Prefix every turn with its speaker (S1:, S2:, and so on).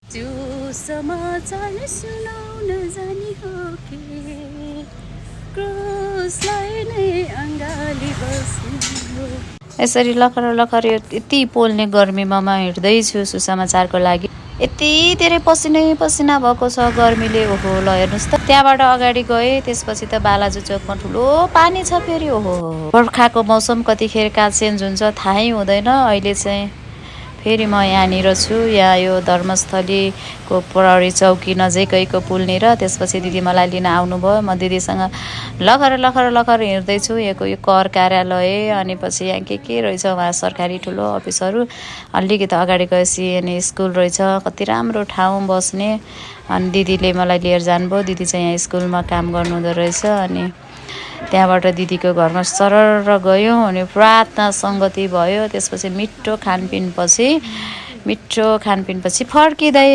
S1: त्यो समाचार सुनाउन जाने हो कि क्रुसलाई नै अँगाली बस्नु। यसरी लखर लखर यति पोल्ने गर्मीमा म हिँड्दैछु सुसमाचारको लागि। यति धेरै पसिनै पसिना भएको छ गर्मीले। ओहो ल हेर्नुहोस् त, त्यहाँबाट अगाडि गएँ, त्यसपछि त बालाजु चोकमा ठुलो पानी छ फेरि। ओहो बर्खाको मौसम कतिखेर कहाँ चेन्ज हुन्छ थाहै हुँदैन। अहिले चाहिँ फेरि म यहाँनिर छु, यहाँ यो धर्मस्थलीको प्रहरी चौकी नजिकैको पुलनिर। त्यसपछि दिदी मलाई लिन आउनुभयो, म दिदीसँग लखर लखर लखर हिँड्दैछु। यहाँको यो कर कार्यालय अनि पछि यहाँ के रहेछ उहाँ सरकारी ठुलो अफिसहरू। अलिकति अगाडि गएपछि अनि स्कुल रहेछ, कति राम्रो ठाउँ बस्ने। अनि दिदीले मलाई लिएर जानुभयो, दिदी चाहिँ यहाँ स्कुलमा काम गर्नुहुँदो रहेछ। अनि त्यहाँबाट दिदीको घरमा सरर गयौँ अनि प्रार्थना सङ्गति भयो। त्यसपछि मिठो खानपिनपछि फर्किँदै